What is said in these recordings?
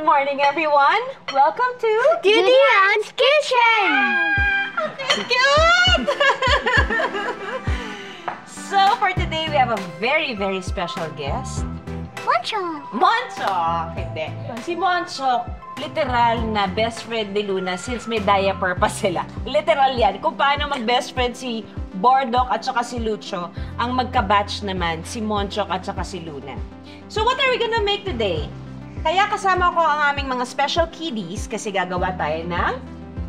Good morning, everyone. Welcome to Judy Ann's Kitchen. Cute! So, for today, we have a very, very special guest. Moncho. Monchok! Hindi. Si Monchok, literal na best friend ni Luna since may diaper pa sila. Literal yan. Kung paano mag-best friend si Bordok at saka si Lucho, ang magka-batch naman si Monchok at saka si Luna. So, what are we gonna make today? Kaya kasama ko ang aming mga special kiddies kasi gagawa tayo ng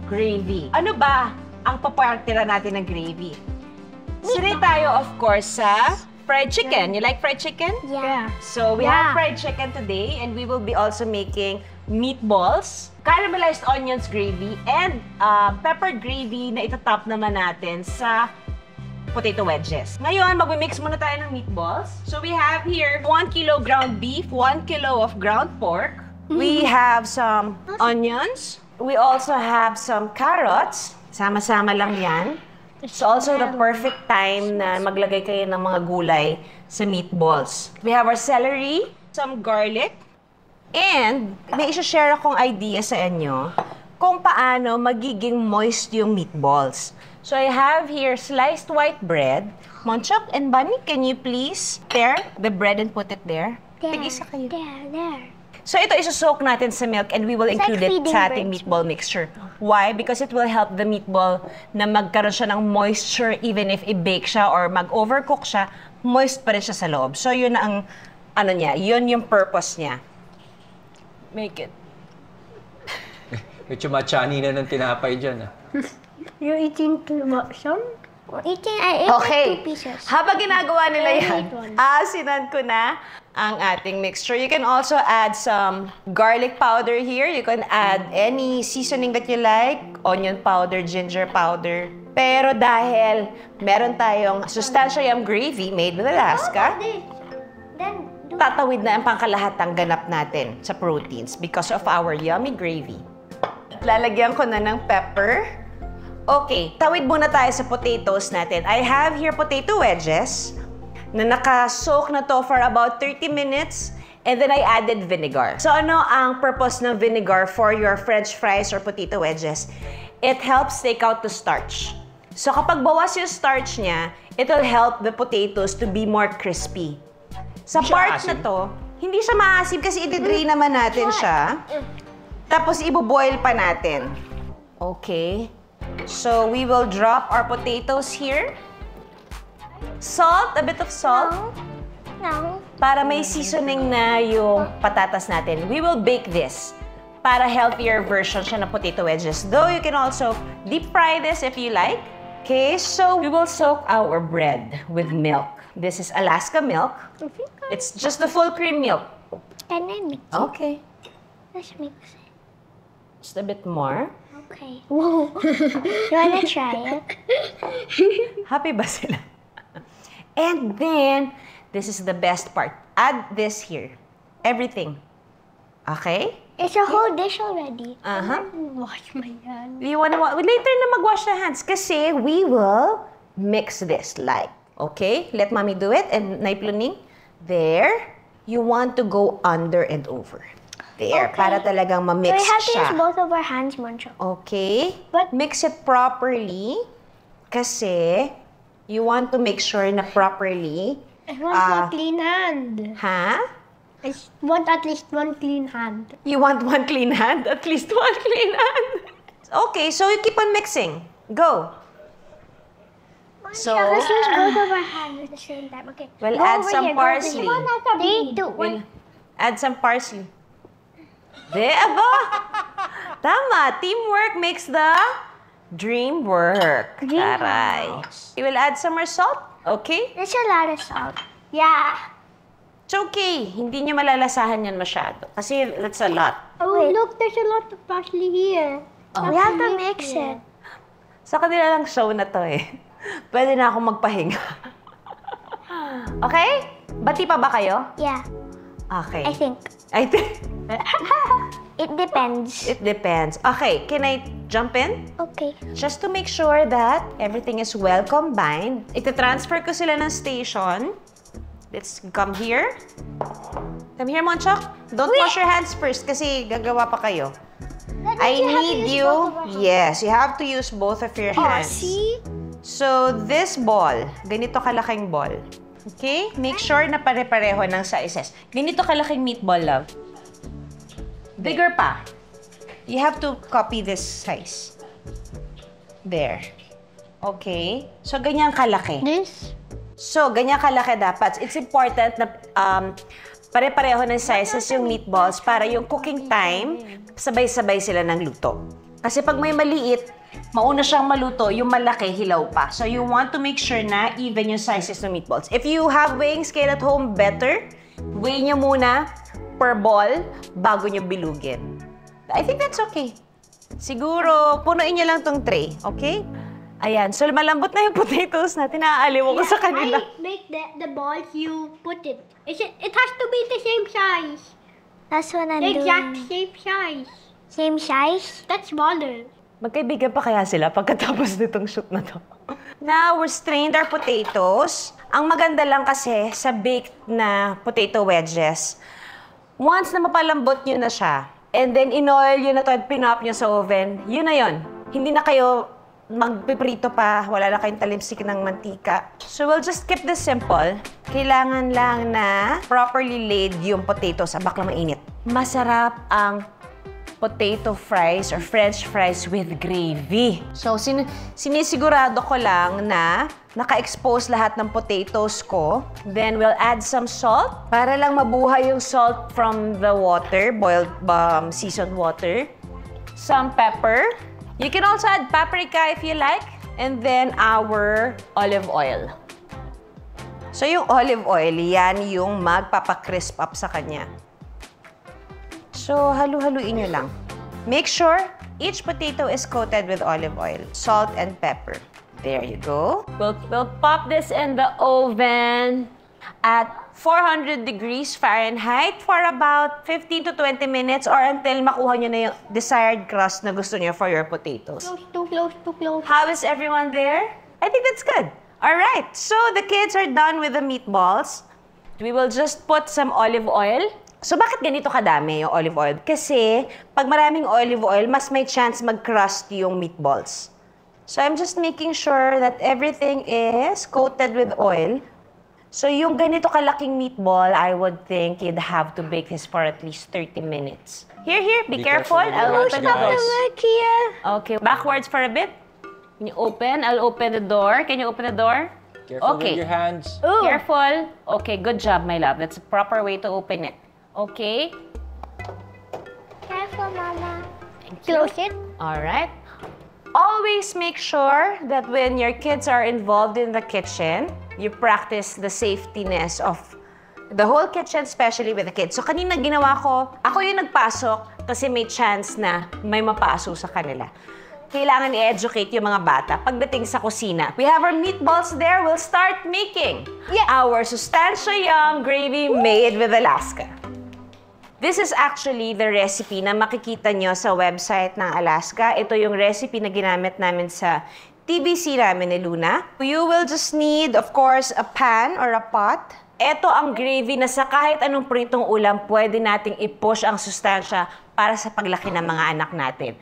gravy. Ano ba ang papartira natin ng gravy? Sili tayo, of course, sa fried chicken. You like fried chicken? Yeah. So, we have fried chicken today and we will be also making meatballs, caramelized onions gravy, and peppered gravy na itatop naman natin sa potato wedges. Ngayon, mag-mix muna tayo ng meatballs. So, we have here 1 kilo ground beef, 1 kilo of ground pork. We have some onions. We also have some carrots. Sama-sama lang yan. It's also the perfect time na maglagay kayo ng mga gulay sa meatballs. We have our celery, some garlic, and may isa-share akong idea sa inyo kung paano magiging moist yung meatballs. So I have here sliced white bread. Monchok and Bunny, can you please tear the bread and put it there? Tig-isa kayo. There. So ito isosoak natin sa milk and we will include it sa ating meatball mixture. Why? Because it will help the meatball na magkaroon siya ng moisture even if i-bake siya or mag-overcook siya, moist pa rin siya sa loob. So yun ang, ano niya, yun yung purpose niya. Make it. May chumachani na ng tinapay dyan, ah. You're eating some? I ate 2 pieces. Habang ginagawa nila I yan, ate one. asinan ko na ang ating mixture. You can also add some garlic powder here. You can add any seasoning that you like. Onion powder, ginger powder. Pero dahil meron tayong sustansya yum gravy made with Alaska, Then, tatawid na ang pangkalahatang ganap natin sa proteins because of our yummy gravy. Lalagyan ko na ng pepper. Okay, tawid muna tayo sa potatoes natin. I have here potato wedges na naka-soak na to for about 30 minutes and then I added vinegar. So ano ang purpose ng vinegar for your french fries or potato wedges? It helps take out the starch. So kapag bawas yung starch niya, it will help the potatoes to be more crispy. Sa part na to, hindi siya maasim kasi i-drain naman natin siya. Tapos ibo-boil pa natin. Okay. So we will drop our potatoes here. Salt, a bit of salt. no. Para may seasoning na yung patatas natin. We will bake this para healthier version siya ng potato wedges. Though you can also deep fry this if you like. Okay, so we will soak our bread with milk. This is Alaska milk. It's just the full cream milk. Can I mix it? Okay. Let's mix it. Just a bit more. Okay. Whoa. You wanna try it? Happy ba sila? And then, this is the best part. Add this here. Everything. Okay? It's a whole dish already. Uh-huh. Wash my hands. You wanna later na mag-wash the hands kasi we will mix this like. Okay? Let mommy do it. And Naipluning, there. You want to go under and over. There. Okay. Para talagang So ma-mix we have to siya. use both of our hands, Moncho. Okay? But- mix it properly kasi you want to make sure na properly. I want a clean hand. Ha? I want at least one clean hand. You want one clean hand? At least one clean hand. Okay, so you keep on mixing. Go. So, Let's use both of our hands at the same time. Okay. Well, Go add over some here, go over parsley. here. 3, 2, 1. we'll add some parsley. There, aba! Tama. Teamwork makes the dream work. Dream Taray. You will add some more salt? Okay? There's a lot of salt. Yeah. It's okay. Hindi nyo malalasahan yan masyado. Kasi that's a lot. Oh, look, there's a lot of parsley here. We have to mix it. Sa kanila lang show na to eh. Pwede na ako magpahinga. Okay? Bati pa ba kayo? Yeah, Okay. I think. I think. It depends. It depends. Okay, can I jump in? Okay. Just to make sure that everything is well combined, ita-transfer ko sila ng station. Let's come here. Come here, Monchok. Don't wash your hands first kasi gagawa pa kayo. I need you. Yes, you have to use both of your hands. See? So, this ball, ganito kalaking ball. Okay? Make sure na pare-pareho ng sizes. Ganito kalaking meatball, love. Bigger pa. You have to copy this size. There. Okay? So, ganyan kalaki. This? So, ganyan kalaki dapat. It's important na pare-pareho ng sizes yung meatballs para yung cooking time, sabay-sabay sila ng luto. Kasi pag may maliit, mauna siyang maluto, yung malaki, hilaw pa. So, you want to make sure na even yung sizes ng meatballs. If you have weighing scale at home, better. Weigh nyo muna per ball bago nyo bilugin. I think that's okay. Siguro, punuin nyo lang tong tray, okay? Ayan, so malambot na yung potatoes natin. Naaaliw ko sa kanila. I make the balls you put it. It has to be the same size. That's what I'm doing. Exact same size. Same size? That's smaller. Magkaibigan pa kaya sila pagkatapos nitong shoot na to? Now, we strained our potatoes. Ang maganda lang kasi sa baked na potato wedges, once na mapalambot nyo na siya, and then in-oil yun na to at pinop nyo sa oven, yun na yun. Hindi na kayo magpiprito pa, wala na kayong talimsik ng mantika. So, we'll just keep this simple. Kailangan lang na properly laid yung potato sa baklang mainit. Masarap ang potato fries or french fries with gravy. So, sinisigurado ko lang na naka-expose lahat ng potatoes ko. Then, we'll add some salt para lang mabuhay yung salt from the water, boiled seasoned water. Some pepper. You can also add paprika if you like. And then, our olive oil. So, yung olive oil, yan yung magpapakrisp up sa kanya. So, halu-haluin nyo lang. Make sure each potato is coated with olive oil, salt, and pepper. There you go. We'll pop this in the oven at 400 degrees Fahrenheit for about 15 to 20 minutes or until makuha nyo na yung desired crust na gusto nyo for your potatoes. Too close, too close. How is everyone there? I think that's good. All right, so the kids are done with the meatballs. We will just put some olive oil. So, bakit ganito kadami yung olive oil? Kasi, pag maraming olive oil, mas may chance mag-crust yung meatballs. So, I'm just making sure that everything is coated with oil. So, yung ganito kalaking meatball, I would think you'd have to bake this for at least 30 minutes. Here, be careful. I'll open the doors. Okay, backwards for a bit. Can you open? I'll open the door. Can you open the door? Careful with your hands. Ooh. Careful. Okay, good job, my love. That's a proper way to open it. Okay? Careful, Mama. Close it. All right. Always make sure that when your kids are involved in the kitchen, you practice the safetiness of the whole kitchen, especially with the kids. So, kanina ginawa ko, ako yung nagpasok kasi may chance na may mapaso sa kanila. Kailangan i-educate yung mga bata pagdating sa kusina. We have our meatballs there. We'll start making our Sustancia Yum gravy made with Alaska. This is actually the recipe na makikita nyo sa website ng Alaska. Ito yung recipe na ginamit namin sa TBC namin ni Luna. You will just need, of course, a pan or a pot. Ito ang gravy na sa kahit anong pritong ulam, pwede nating i-push ang sustansya para sa paglaki ng mga anak natin.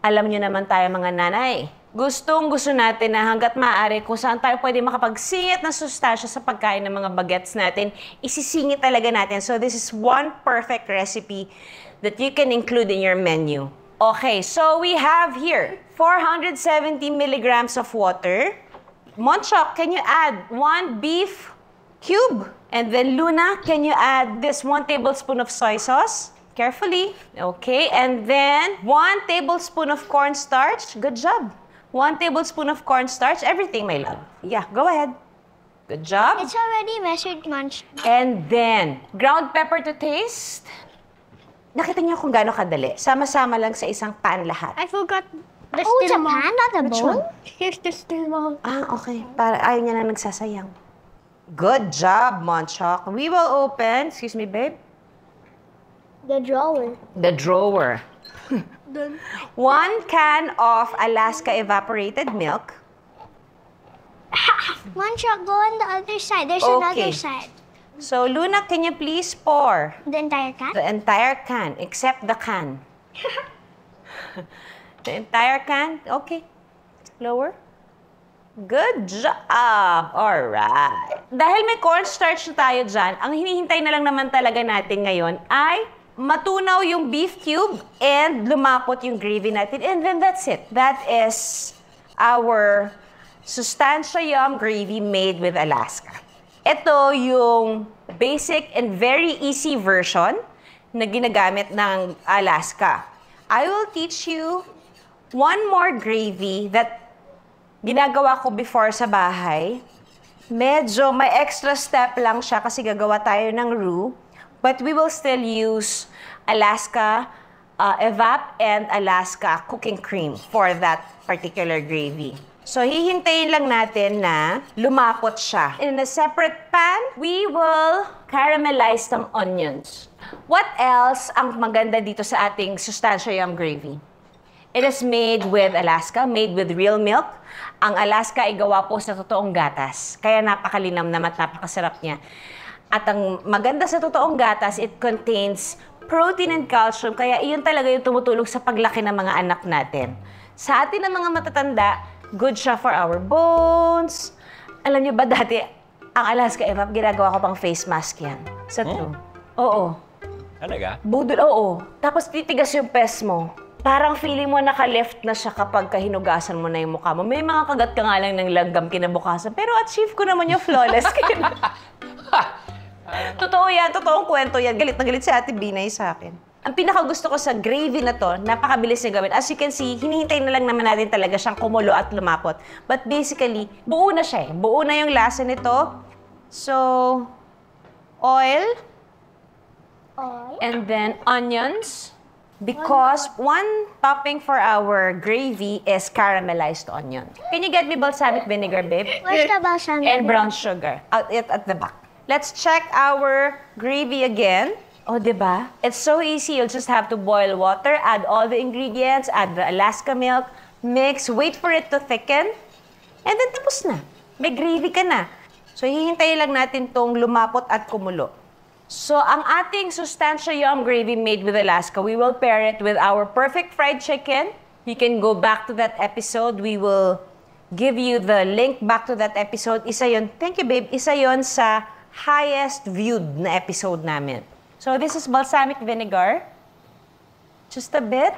Alam nyo naman tayo mga nanay, gustong-gusto natin na hanggat maaari kung saan tayo pwede makapagsingit ng sustansya sa pagkain ng mga bagets natin, isisingit talaga natin. So this is one perfect recipe that you can include in your menu. Okay, so we have here 470 milligrams of water. Monchok, can you add 1 beef cube? And then Luna, can you add this 1 tablespoon of soy sauce? Carefully. Okay, and then 1 tablespoon of cornstarch. Good job. 1 tablespoon of cornstarch. Everything, my love. Yeah, go ahead. Good job. It's already measured, Munch. And then, ground pepper to taste. Nakita niyo kung gaano kadali. Sama-sama lang sa isang pan lahat. I forgot the still bowl. Pan, not the bowl? Here's the still bowl. Ah, okay. Para ayaw niya na nagsasayang. Good job, Monchok. We will open, excuse me, babe. The drawer. The drawer. 1 can of Alaska evaporated milk. Munch, go on the other side. There's another side. So, Luna, can you please pour? The entire can? The entire can, except the can. The entire can? Okay. Lower. Good job! Alright. Dahil may cornstarch na tayo dyan, ang hinihintay na lang naman talaga natin ngayon ay matunaw yung beef cube and lumapot yung gravy natin. And then that's it. That is our Sustancia Yum gravy made with Alaska. Ito yung basic and very easy version na ginagamit ng Alaska. I will teach you one more gravy that ginagawa ko before sa bahay. Medyo may extra step lang siya kasi gagawa tayo ng roux. But we will still use Alaska Evap and Alaska cooking cream for that particular gravy. So, hihintayin lang natin na lumapot siya. In a separate pan, we will caramelize some onions. What else ang maganda dito sa ating Sustancia Yum gravy? It is made with Alaska, made with real milk. Ang Alaska ay gawa po sa totoong gatas. Kaya napakalinamnam at napakasarap niya. At ang maganda sa totoong gatas, it contains protein and calcium. Kaya iyon talaga yung tumutulong sa paglaki ng mga anak natin. Sa atin ng mga matatanda, good siya for our bones. Alam niyo ba dati, ang Alaska Evap, ginagawa ko pang face mask yan. Sa true. Oo. Talaga? Budol, oo. Tapos titigas yung pes mo. Parang feeling mo naka-left na siya kapag kahinugasan mo na yung mukha mo. May mga kagat ka nga lang ng langgam kinabukasan. Pero achieve ko naman yung flawless skin. Totoo yan. Totoong kwento yan. Galit na galit si Ate Binay sa akin. Ang pinakagusto ko sa gravy na to, napakabilis niya gawin. As you can see, hinihintay na lang naman natin talaga siyang kumulo at lumapot. But basically, buo na siya eh. Buo na yung lasa nito. So, oil. And then onions. Because one topping for our gravy is caramelized onion. Can you get me balsamic vinegar, babe? Where's the balsamic? And brown sugar. At the back. Let's check our gravy again. Oh, diba? It's so easy. You'll just have to boil water, add all the ingredients, add the Alaska milk, mix, wait for it to thicken, and then tapos na. May gravy ka na. So, hihintayin lang natin tong lumapot at kumulo. So, ang ating Sustancia Yum gravy made with Alaska, we will pair it with our perfect fried chicken. You can go back to that episode. We will give you the link back to that episode. Isa yon. Thank you, babe. Isa yon sa highest viewed na episode namin. So, this is balsamic vinegar. Just a bit.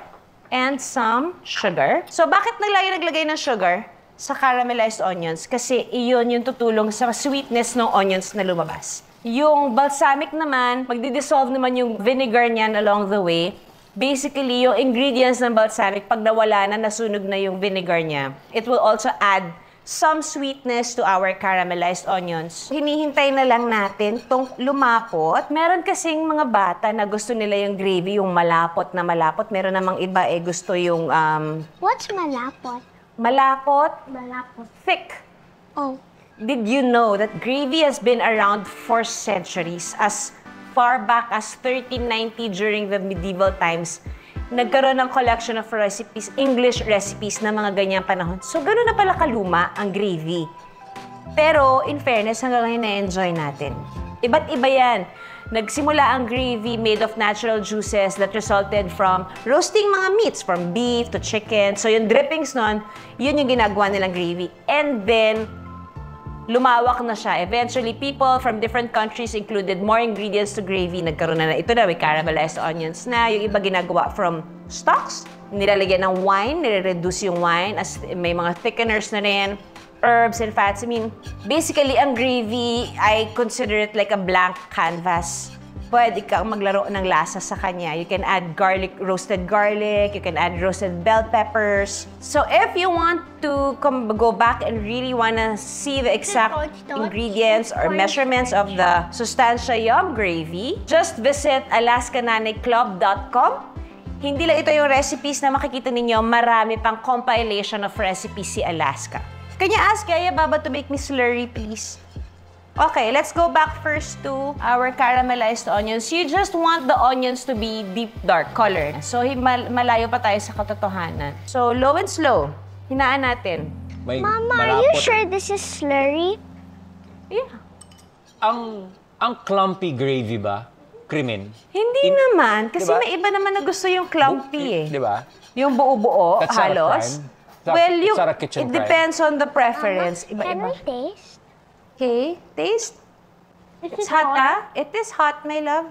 And some sugar. So, bakit naglagay ng sugar sa caramelized onions? Kasi iyon yung tutulong sa sweetness ng onions na lumabas. Yung balsamic naman, magdi-dissolve naman yung vinegar niyan along the way. Basically, yung ingredients ng balsamic, pag nawala na, nasunog na yung vinegar niya, it will also add some sweetness to our caramelized onions. Hinihintay na lang natin itong lumapot. Meron kasing mga bata na gusto nila yung gravy, yung malapot na malapot. Meron namang iba gusto yung... What's malapot? Malapot? Malapot. Thick. Oh. Did you know that gravy has been around for centuries? As far back as 1390 during the medieval times, nagkaroon ng collection of recipes, English recipes na mga ganyang panahon. So, gano'n na pala kaluma ang gravy. Pero, in fairness, hanggang ngayon na-enjoy natin. Iba't iba yan. Nagsimula ang gravy made of natural juices that resulted from roasting mga meats, from beef to chicken. So, yung drippings nun, yun yung ginagawa nilang gravy. And then, lumawak na siya. Eventually, people from different countries included more ingredients to gravy. Nagkaroon na ito na, may caramelized onions na. Yung iba ginagawa from stocks. Nilalagyan ng wine, nire-reduce yung wine. As may mga thickeners na rin, herbs and fats. I mean, basically, ang gravy, I consider it like a blank canvas. Pwede kang maglaro ng lasa sa kanya. You can add garlic, roasted garlic. You can add roasted bell peppers. So if you want to go back and really wanna see the exact ingredients or measurements of the Sustancia Yum gravy, just visit alaskananayclub.com. Hindi lang ito yung recipes na makikita ninyo, marami pang compilation of recipes si Alaska. Can you ask Yaya Baba to make me slurry, please? Okay, let's go back first to our caramelized onions. You just want the onions to be deep dark color. So, malayo pa tayo sa katotohanan. So, low and slow. Hinaan natin. May Mama, are you sure this is slurry? Yeah. Ang Ang clumpy gravy ba? Krimen? Hindi naman. Kasi Diba? may iba naman na gusto yung clumpy eh. Di ba? Yung buo-buo, That's not a halos. crime. Well, It's not a kitchen it crime. depends on the preference. Can Iba-iba. we taste? Okay, taste. Is It's it hot, ah? It is hot, my love.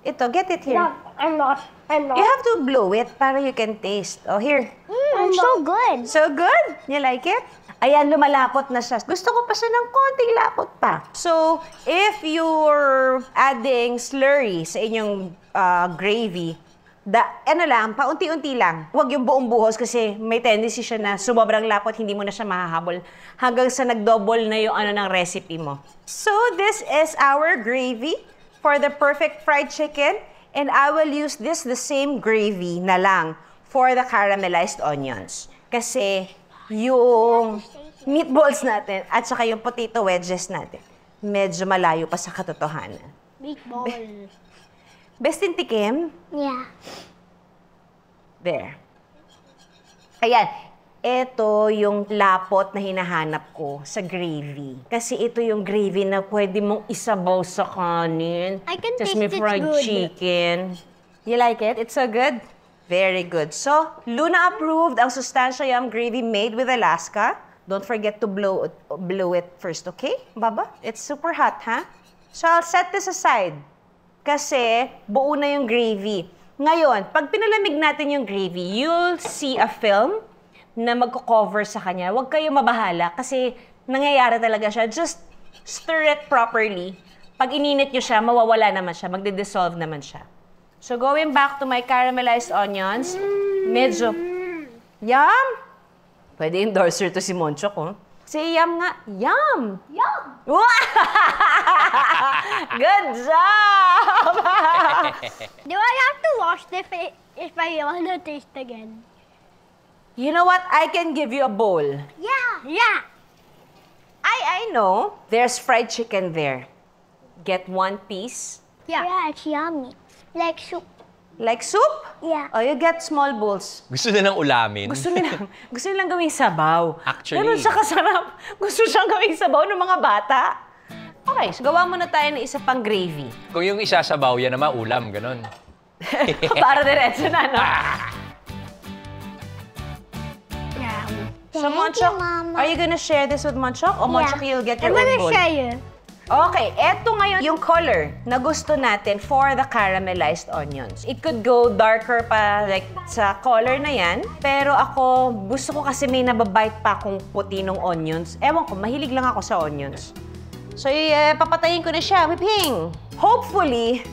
Ito, get it here. I'm not. You have to blow it para you can taste. Oh, here. So good. So good? You like it? Ayan, lumalapot na siya. Gusto ko pa siya ng konting lapot pa. So, if you're adding slurry sa inyong gravy, paunti-unti lang. Huwag yung buong buhos kasi may tendency siya na sumobrang lapot, hindi mo na siya mahahabol hanggang sa nag-double na yung ng recipe mo. So, this is our gravy for the perfect fried chicken. And I will use the same gravy na lang for the caramelized onions. Kasi yung meatballs natin at saka yung potato wedges natin, medyo malayo pa sa katotohanan. Meatball. Best in tikim? Yeah. There. Ayan. Ito yung lapot na hinahanap ko sa gravy. Kasi ito yung gravy na pwede mong isabaw sa kanin. I can Tapos taste may it's fried good. chicken. You like it? It's so good? Very good. So, Luna approved ang Sustancia Yum gravy made with Alaska. Don't forget to blow it first, okay, Baba? It's super hot, ha? So, I'll set this aside. Kasi buo na yung gravy. Ngayon, pag pinalamig natin yung gravy, you'll see a film na magko-cover sa kanya. Huwag kayo mabahala kasi nangyayari talaga siya. Just stir it properly. Pag ininit nyo siya, mawawala naman siya. Magde-dissolve naman siya. So, going back to my caramelized onions, medyo, yum! Pwede endorser to si Monchok, oh. Say yum nga. Yum! Yum. Good job! Do I have to wash this if I want to taste again? You know what? I can give you a bowl. Yeah. Yeah. I know. There's fried chicken there. Get one piece. Yeah. Yeah, it's yummy. Like soup. Like soup? Yeah. Oh, you get small bowls. Gusto nilang ulamin. Gusto nilang gawing sabaw. Actually. Ganun siya kasarap. Gusto siyang gawing sabaw ng mga bata. Okay, so gawa muna tayo ng isa pang gravy. Kung yung isasabaw, yan naman ulam, ganun. Para diretso na, no? So, Monchok, are you gonna share this with Monchok? O Monchok, you'll get your I'm own gonna bowl? share you. Okay, eto ngayon yung color na gusto natin for the caramelized onions. It could go darker pa, like sa color na yan. Pero ako, gusto ko kasi may nababite pa akong puti ng onions. Ewan ko, mahilig lang ako sa onions. So, papatayin ko na siya. Whipping! Hopefully,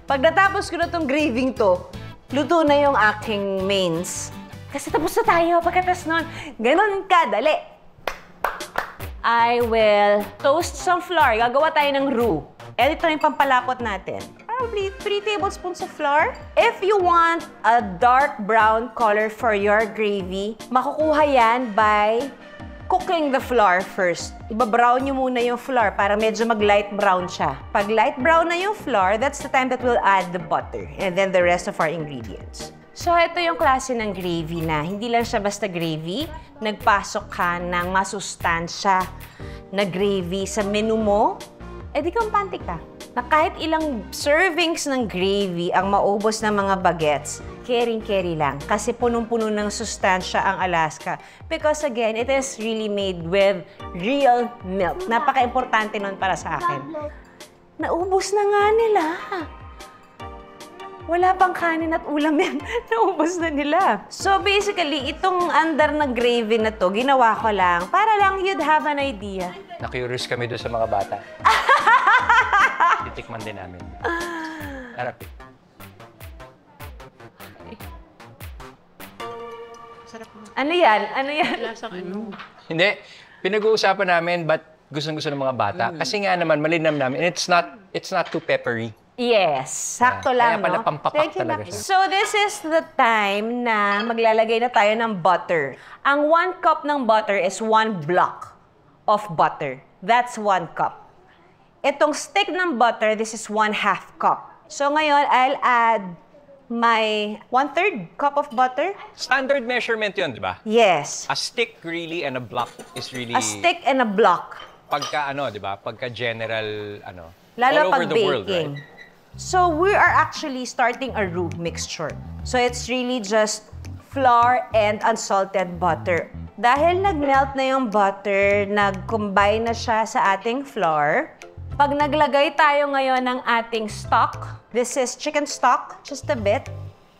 pag natapos ko na tong graving to, luto na yung aking mains. Kasi tapos na tayo pagkatas nun. Ganon kadali. I will toast some flour. Gagawa tayo ng roux. Ito na yung pampalapot natin. Probably 3 tablespoons of flour. If you want a dark brown color for your gravy, makukuha yan by cooking the flour first. Iba-brown nyo muna yung flour para medyo mag-light brown siya. Pag light brown na yung flour, that's the time that we'll add the butter and then the rest of our ingredients. So, ito yung klase ng gravy na hindi lang siya basta gravy. Nagpasok ka ng masustansya na gravy sa menu mo, di kampante ka. Na kahit ilang servings ng gravy ang maubos ng mga bagets, caring-carry lang. Kasi punong-puno ng sustansya ang Alaska. Because again, it is really made with real milk. Napaka-importante nun para sa akin. Naubos na nga nila. Wala pang kanin at ulam yan. Naubos na nila. So basically, itong andar na gravy na to, ginawa ko lang para lang you'd have an idea. Na-curious kami doon sa mga bata. Titikman din namin. Harap eh. Ano yan? Ano yan? Hindi. Pinag-uusapan namin ba't gustong-gusto ng mga bata. Kasi nga naman, malinam namin. And it's not too peppery. Yes, sakto lang, Kaya pala no? pampapak Thank you, talaga Nak. siya. So, this is the time na maglalagay na tayo ng butter. Ang 1 cup ng butter is 1 block of butter. That's 1 cup. Itong stick ng butter, this is 1/2 cup. So, ngayon, I'll add my 1/3 cup of butter. Standard measurement yun, di ba? Yes. A stick really and a block is really... A stick and a block. Pagka ano, di ba? Pagka general, ano, Lalo All pag over the world, baking. right? So we are actually starting a roux mixture. So it's really just flour and unsalted butter. Dahil nag-melt na yung butter, nag-combine na siya sa ating flour. Pag naglagay tayo ngayon ng ating stock, this is chicken stock, just a bit.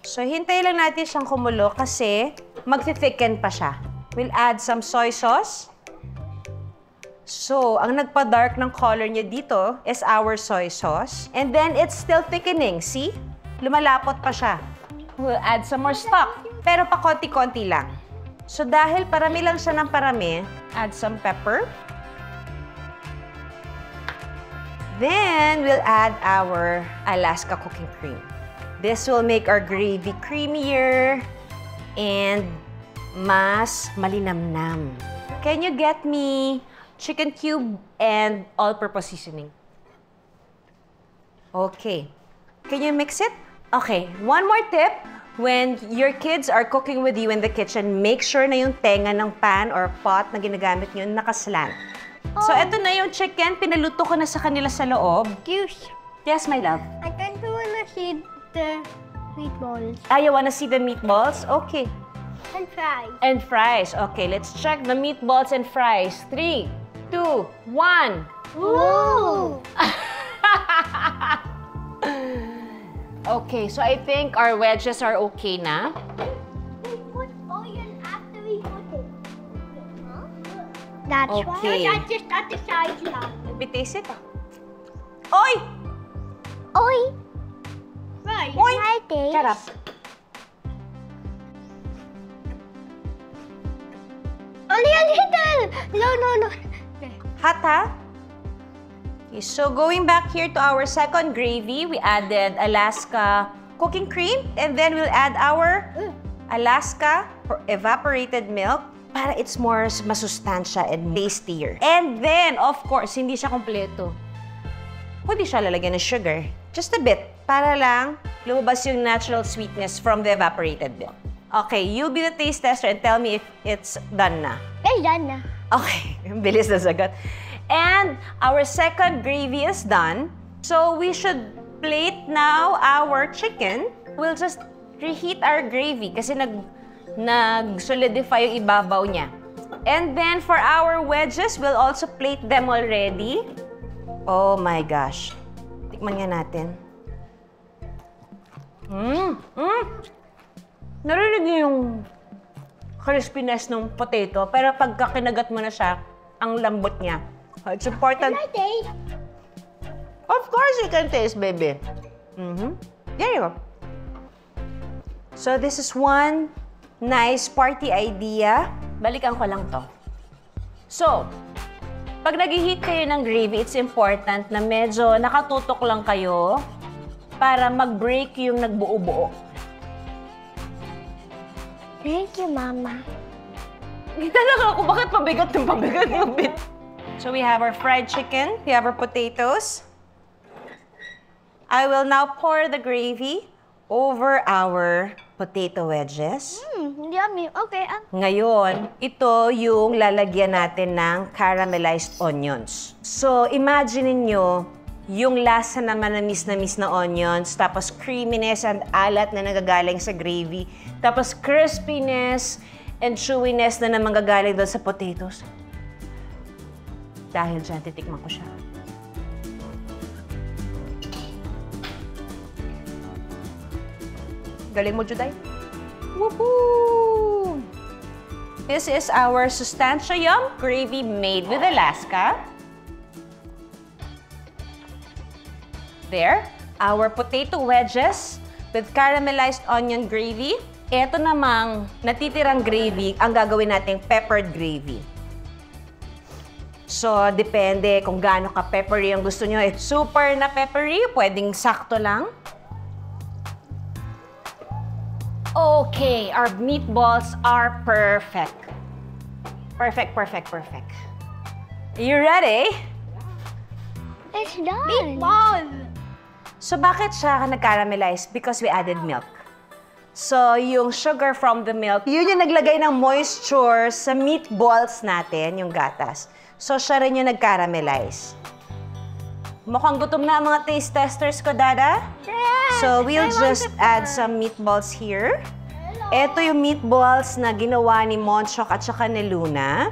So hintay lang natin siyang kumulo kasi mag-thicken pa siya. We'll add some soy sauce. So, ang nagpa-dark ng color niya dito is our soy sauce. And then, it's still thickening. See? Lumalapot pa siya. We'll add some more stock. Pero pa konti-konti lang. So, dahil parami lang siya ng parami, add some pepper. Then, we'll add our Alaska cooking cream. This will make our gravy creamier and mas malinamnam. Can you get me chicken cube and all-purpose seasoning? Okay. Can you mix it? Okay. One more tip. When your kids are cooking with you in the kitchen, make sure na yung tenga ng pan or pot na ginagamit nyo nakaslant. So, eto na yung chicken. Pinaluto ko na sa kanila sa loob. Juice. Yes, my love. I don't wanna see the meatballs. Ah, you wanna see the meatballs? Okay. And fries. And fries. Okay, let's check the meatballs and fries. 3, 2, 1. Woo! Okay, so I think our wedges are okay na. We put oil after we put it. That's Okay. why. That's just at the side lang. Let me taste it. Oy! Oy! Right. Oy! I taste. Shut up. A little. No. Hot, ha? Okay, so going back here to our second gravy, we added Alaska cooking cream, and then we'll add our Alaska evaporated milk para it's more masustansya and tastier. And then, of course, hindi siya kompleto. Pwede siya lalagyan ng sugar. Just a bit, para lang lumabas yung natural sweetness from the evaporated milk. Okay, you'll be the taste tester and tell me if it's done na. It's done na. Okay, bilis na sagot. And our second gravy is done. So we should plate now our chicken. We'll just reheat our gravy kasi nag-solidify yung ibabaw niya. And then for our wedges, we'll also plate them already. Oh my gosh. Tikman nga natin. Narinig niyo yung crispiness ng potato, pero pagka kinagat mo na siya, ang lambot niya. It's important. Can I taste? Of course you can taste, baby. There you go. So this is one nice party idea. Balikan ko lang to. So, pag nag-heat kayo ng gravy, it's important na medyo nakatutok lang kayo para mag-break yung nagbuo-buo. Thank you, Mama. Talaga ako, bakit pabigat yung bit? So we have our fried chicken, we have our potatoes. I will now pour the gravy over our potato wedges. Yummy. Okay. Ngayon, ito yung lalagyan natin ng caramelized onions. So, imagine niyo yung lasa na manamis na onions, tapos creaminess and alat na nagagaling sa gravy, tapos crispiness and chewiness na manggagaling doon sa potatoes. Dahil dyan, titikman ko siya. Galing mo, Juday. Woohoo! This is our Sustancia Yum gravy made with Alaska. There, our potato wedges with caramelized onion gravy. Ito namang natitirang gravy, ang gagawin nating peppered gravy. So, depende kung gaano ka peppery ang gusto nyo. If super na peppery, pwedeng sakto lang. Okay, our meatballs are perfect. Perfect. You ready? It's done. Meatball. So, bakit siya nag-caramelize? Because we added milk. So, yung sugar from the milk, yun yung naglagay ng moisture sa meatballs natin, yung gatas. So, siya rin yung nag-caramelize. Mukhang gutom na ang mga taste testers ko, Dada. So, we'll just add some meatballs here. Ito yung meatballs na ginawa ni Monchok at saka ni Luna.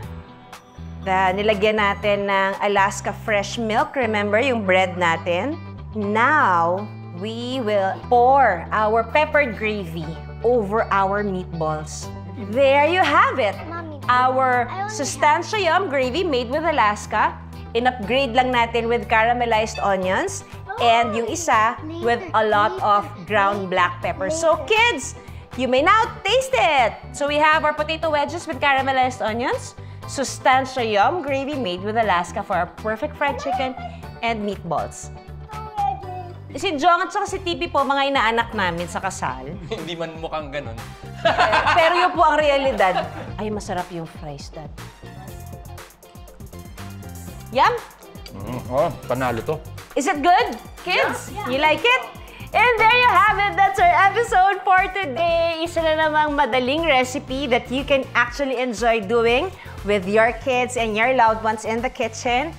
Nilagyan natin ng Alaska fresh milk. Remember yung bread natin? Now, we will pour our peppered gravy over our meatballs. There you have it. Our Sustancia Yum gravy made with Alaska. In-upgrade lang natin with caramelized onions. And yung isa with a lot of ground black pepper. So kids, you may now taste it! So we have our potato wedges with caramelized onions, Sustancia Yum gravy made with Alaska for our perfect fried chicken and meatballs. Si Jong at saka si Tipi po, mga inaanak namin sa kasal. Hindi man mukhang ganun. Pero yun po ang realidad. Ay, masarap yung fries, Dad. Yum? Panalo to. Is it good, kids? Yeah. You like it? And there you have it. That's our episode for today. Isa na namang madaling recipe that you can actually enjoy doing with your kids and your loved ones in the kitchen.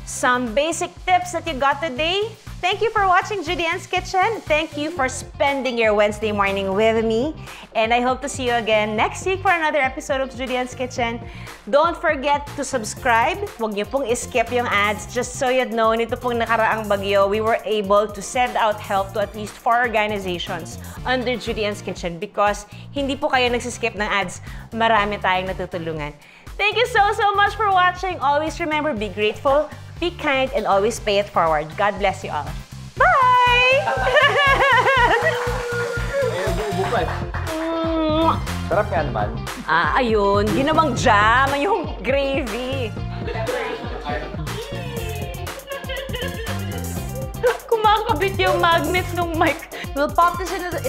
Some basic tips that you got today. Thank you for watching Judy Ann's Kitchen. Thank you for spending your Wednesday morning with me. And I hope to see you again next week for another episode of Judy Ann's Kitchen. Don't forget to subscribe. Huwag niyo pong skip yung ads. Just so you know, nito pong nakaraang bagyo, we were able to send out help to at least 4 organizations under Judy Ann's Kitchen because hindi po kayo nagsiskip ng ads. Marami tayong natutulungan. Thank you so much for watching. Always remember, be grateful, be kind, and always pay it forward. God bless you all. Bye! Sarap nga naman. Ayun. Ginawang jam, yung gravy. Kumakabit yung magnet ng mic. We'll pop this into the